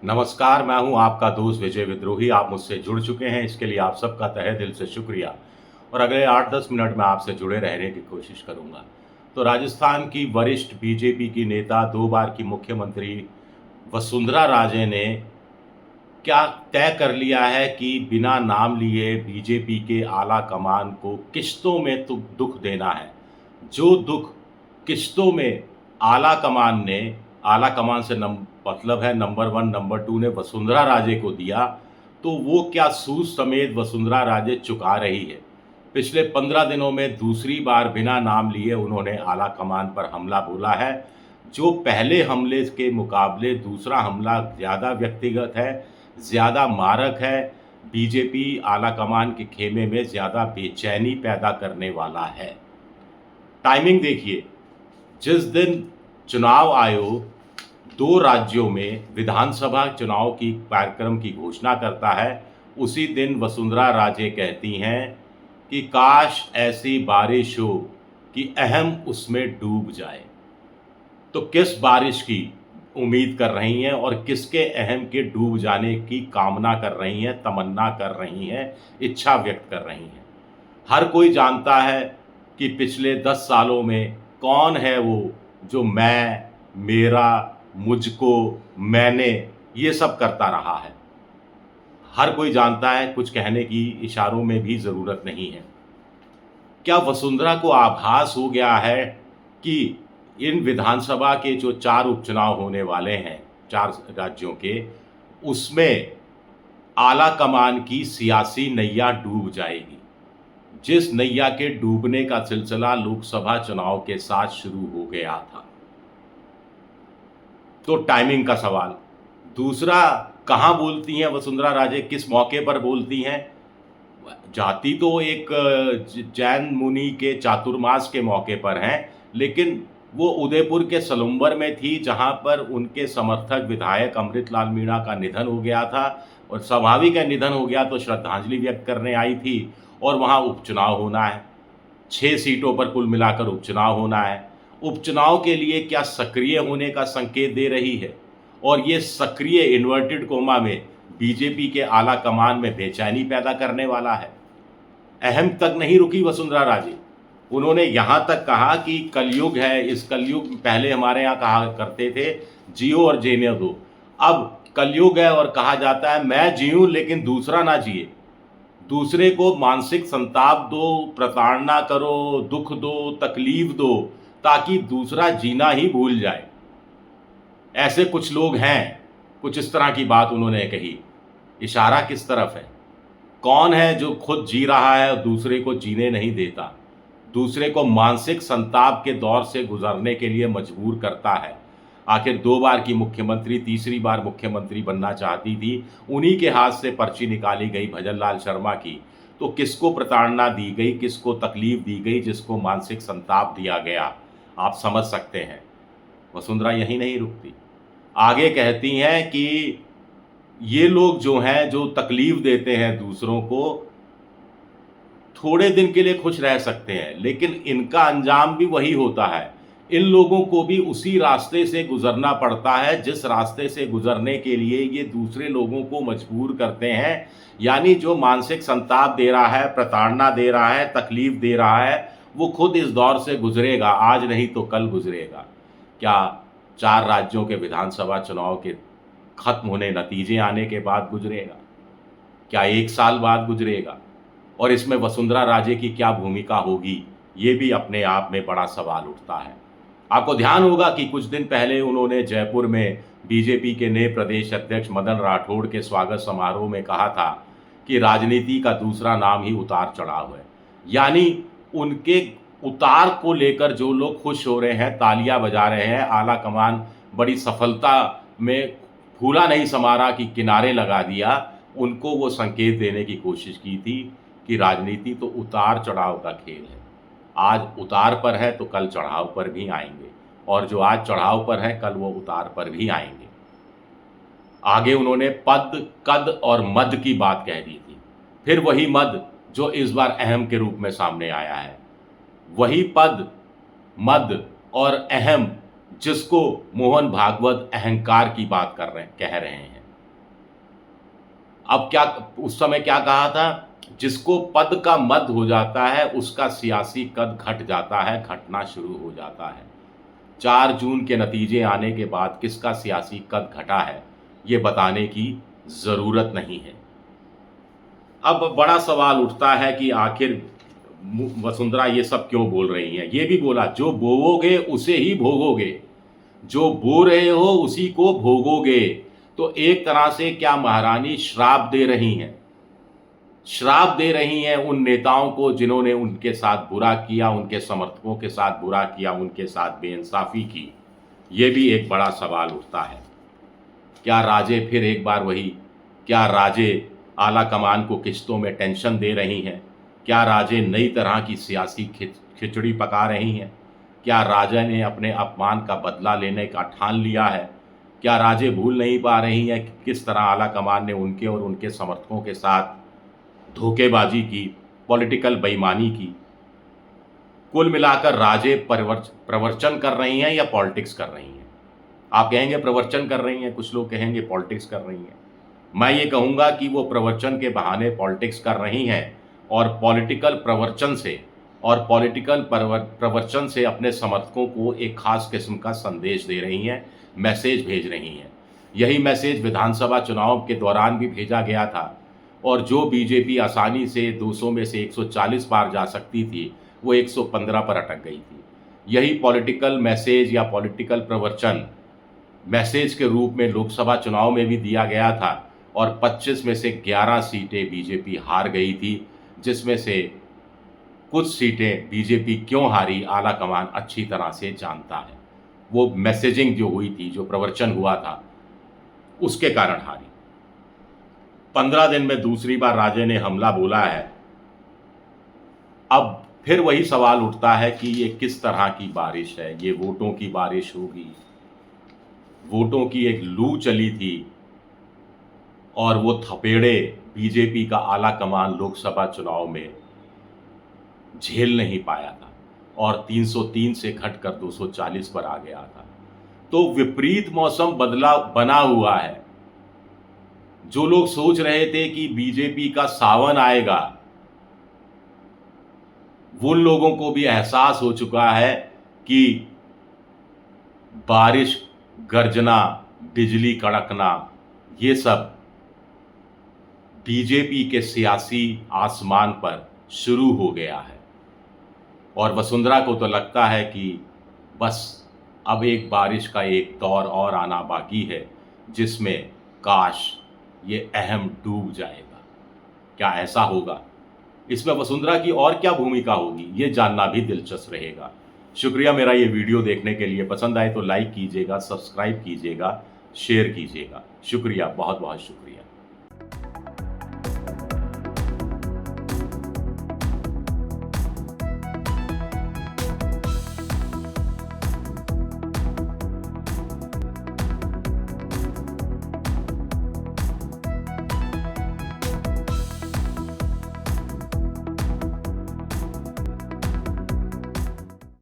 नमस्कार, मैं हूं आपका दोस्त विजय विद्रोही। आप मुझसे जुड़ चुके हैं, इसके लिए आप सबका तहे दिल से शुक्रिया। और अगले 8-10 मिनट में आपसे जुड़े रहने की कोशिश करूंगा। तो राजस्थान की वरिष्ठ बीजेपी की नेता, 2 बार की मुख्यमंत्री वसुंधरा राजे ने क्या तय कर लिया है कि बिना नाम लिए बीजेपी के आला कमान को किश्तों में दुख देना है। जो दुख किश्तों में आला कमान ने, आला कमान से मतलब है नंबर 1 नंबर 2 ने वसुंधरा राजे को दिया, तो वो क्या सूद समेत वसुंधरा राजे चुका रही है। पिछले 15 दिनों में दूसरी बार बिना नाम लिए उन्होंने आला कमान पर हमला बोला है। जो पहले हमले के मुकाबले दूसरा हमला ज़्यादा व्यक्तिगत है, ज़्यादा मारक है, बीजेपी आला कमान के खेमे में ज़्यादा बेचैनी पैदा करने वाला है। टाइमिंग देखिए, जिस दिन चुनाव आयोग 2 राज्यों में विधानसभा चुनाव की कार्यक्रम की घोषणा करता है, उसी दिन वसुंधरा राजे कहती हैं कि काश ऐसी बारिश हो कि अहम उसमें डूब जाए। तो किस बारिश की उम्मीद कर रही हैं और किसके अहम के डूब जाने की कामना कर रही हैं, तमन्ना कर रही हैं, इच्छा व्यक्त कर रही हैं। हर कोई जानता है कि पिछले 10 सालों में कौन है वो जो मैं, मेरा, मुझको, मैंने ये सब करता रहा है। हर कोई जानता है, कुछ कहने की इशारों में भी ज़रूरत नहीं है। क्या वसुंधरा को आभास हो गया है कि इन विधानसभा के जो 4 उपचुनाव होने वाले हैं, 4 राज्यों के, उसमें आला कमान की सियासी नैया डूब जाएगी। जिस नैया के डूबने का सिलसिला लोकसभा चुनाव के साथ शुरू हो गया था। तो टाइमिंग का सवाल। दूसरा, कहाँ बोलती हैं वसुंधरा राजे, किस मौके पर बोलती हैं? जाति तो एक जैन मुनि के चातुर्मास के मौके पर हैं, लेकिन वो उदयपुर के सलुम्बर में थी, जहाँ पर उनके समर्थक विधायक अमृतलाल मीणा का निधन हो गया था। और स्वाभाविक है, निधन हो गया तो श्रद्धांजलि व्यक्त करने आई थी। और वहाँ उपचुनाव होना है, 6 सीटों पर कुल मिलाकर उपचुनाव होना है। उपचुनाव के लिए क्या सक्रिय होने का संकेत दे रही है, और ये सक्रिय इन्वर्टेड कोमा में बीजेपी के आला कमान में बेचैनी पैदा करने वाला है। अहम तक नहीं रुकी वसुंधरा राजे। उन्होंने यहाँ तक कहा कि कलयुग है, इस कलयुग पहले हमारे यहाँ कहा करते थे जियो और जीने दो। अब कलयुग है और कहा जाता है मैं जीऊँ लेकिन दूसरा ना जिए। दूसरे को मानसिक संताप दो, प्रताड़ना करो, दुख दो, तकलीफ दो, ताकि दूसरा जीना ही भूल जाए। ऐसे कुछ लोग हैं, कुछ इस तरह की बात उन्होंने कही। इशारा किस तरफ है? कौन है जो खुद जी रहा है और दूसरे को जीने नहीं देता, दूसरे को मानसिक संताप के दौर से गुजरने के लिए मजबूर करता है? आखिर 2 बार की मुख्यमंत्री, तीसरी बार मुख्यमंत्री बनना चाहती थी, उन्हीं के हाथ से पर्ची निकाली गई भजन लाल शर्मा की। तो किसको प्रताड़ना दी गई, किसको तकलीफ दी गई, जिसको मानसिक संताप दिया गया? आप समझ सकते हैं। वसुंधरा यहीं नहीं रुकती, आगे कहती हैं कि ये लोग जो हैं, जो तकलीफ देते हैं दूसरों को, थोड़े दिन के लिए खुश रह सकते हैं, लेकिन इनका अंजाम भी वही होता है। इन लोगों को भी उसी रास्ते से गुजरना पड़ता है जिस रास्ते से गुजरने के लिए ये दूसरे लोगों को मजबूर करते हैं। यानी जो मानसिक संताप दे रहा है, प्रताड़ना दे रहा है, तकलीफ दे रहा है, वो खुद इस दौर से गुजरेगा, आज नहीं तो कल गुजरेगा। क्या 4 राज्यों के विधानसभा चुनाव के खत्म होने, नतीजे आने के बाद गुजरेगा? क्या 1 साल बाद गुजरेगा? और इसमें वसुंधरा राजे की क्या भूमिका होगी, ये भी अपने आप में बड़ा सवाल उठता है। आपको ध्यान होगा कि कुछ दिन पहले उन्होंने जयपुर में बीजेपी के नए प्रदेश अध्यक्ष मदन राठौड़ के स्वागत समारोह में कहा था कि राजनीति का दूसरा नाम ही उतार चढ़ाव है। यानी उनके उतार को लेकर जो लोग खुश हो रहे हैं, तालियां बजा रहे हैं, आला कमान बड़ी सफलता में फूला नहीं समारा कि किनारे लगा दिया, उनको वो संकेत देने की कोशिश की थी कि राजनीति तो उतार चढ़ाव का खेल है। आज उतार पर है तो कल चढ़ाव पर भी आएंगे, और जो आज चढ़ाव पर है कल वो उतार पर भी आएंगे। आगे उन्होंने पद, कद और मद की बात कह दी थी। फिर वही मद जो इस बार अहम के रूप में सामने आया है। वही पद, मद और अहम जिसको मोहन भागवत अहंकार की बात कह रहे हैं। अब क्या, उस समय क्या कहा था, जिसको पद का मद हो जाता है उसका सियासी कद घट जाता है, घटना शुरू हो जाता है। 4 जून के नतीजे आने के बाद किसका सियासी कद घटा है, ये बताने की ज़रूरत नहीं है। अब बड़ा सवाल उठता है कि आखिर वसुंधरा ये सब क्यों बोल रही हैं? ये भी बोला, जो बोओगे उसे ही भोगोगे, जो बो रहे हो उसी को भोगोगे। तो एक तरह से क्या महारानी श्राप दे रही हैं? श्राप दे रही हैं उन नेताओं को जिन्होंने उनके साथ बुरा किया, उनके समर्थकों के साथ बुरा किया, उनके साथ बेइंसाफ़ी की। ये भी एक बड़ा सवाल उठता है। क्या राजे फिर एक बार वही, क्या राजे आला कमान को किश्तों में टेंशन दे रही हैं? क्या राजे नई तरह की सियासी खिचड़ी पका रही हैं? क्या राजा ने अपने अपमान का बदला लेने का ठान लिया है? क्या राजे भूल नहीं पा रही हैं कि किस तरह आला कमान ने उनके और उनके समर्थकों के साथ धोखेबाजी की, पॉलिटिकल बेईमानी की? कुल मिलाकर राजे प्रवचन कर रही हैं या पॉलिटिक्स कर रही हैं? आप कहेंगे प्रवचन कर रही हैं, कुछ लोग कहेंगे पॉलिटिक्स कर रही हैं। मैं ये कहूँगा कि वो प्रवचन के बहाने पॉलिटिक्स कर रही हैं और पॉलिटिकल प्रवचन से प्रवचन से अपने समर्थकों को एक खास किस्म का संदेश दे रही हैं, मैसेज भेज रही हैं। यही मैसेज विधानसभा चुनाव के दौरान भी भेजा गया था और जो बीजेपी आसानी से 200 में से 140 पार जा सकती थी, वो 115 पर अटक गई थी। यही पॉलिटिकल मैसेज या पॉलिटिकल प्रवचन मैसेज के रूप में लोकसभा चुनाव में भी दिया गया था और 25 में से 11 सीटें बीजेपी हार गई थी, जिसमें से कुछ सीटें बीजेपी क्यों हारी आला कमान अच्छी तरह से जानता है। वो मैसेजिंग जो हुई थी, जो प्रवचन हुआ था, उसके कारण हारी। 15 दिन में दूसरी बार राजे ने हमला बोला है। अब फिर वही सवाल उठता है कि ये किस तरह की बारिश है? ये वोटों की बारिश होगी। वोटों की एक लू चली थी और वो थपेड़े बीजेपी का आला कमान लोकसभा चुनाव में झेल नहीं पाया था और 303 से घटकर 240 पर आ गया था। तो विपरीत मौसम बना हुआ है। जो लोग सोच रहे थे कि बीजेपी का सावन आएगा, उन लोगों को भी एहसास हो चुका है कि बारिश, गर्जना, बिजली कड़कना, ये सब बीजेपी के सियासी आसमान पर शुरू हो गया है। और वसुंधरा को तो लगता है कि बस अब एक बारिश का एक दौर और आना बाकी है, जिसमें काश ये अहम डूब जाएगा। क्या ऐसा होगा? इसमें वसुंधरा की और क्या भूमिका होगी, ये जानना भी दिलचस्प रहेगा। शुक्रिया मेरा ये वीडियो देखने के लिए। पसंद आए तो लाइक कीजिएगा, सब्सक्राइब कीजिएगा, शेयर कीजिएगा। शुक्रिया, बहुत बहुत शुक्रिया।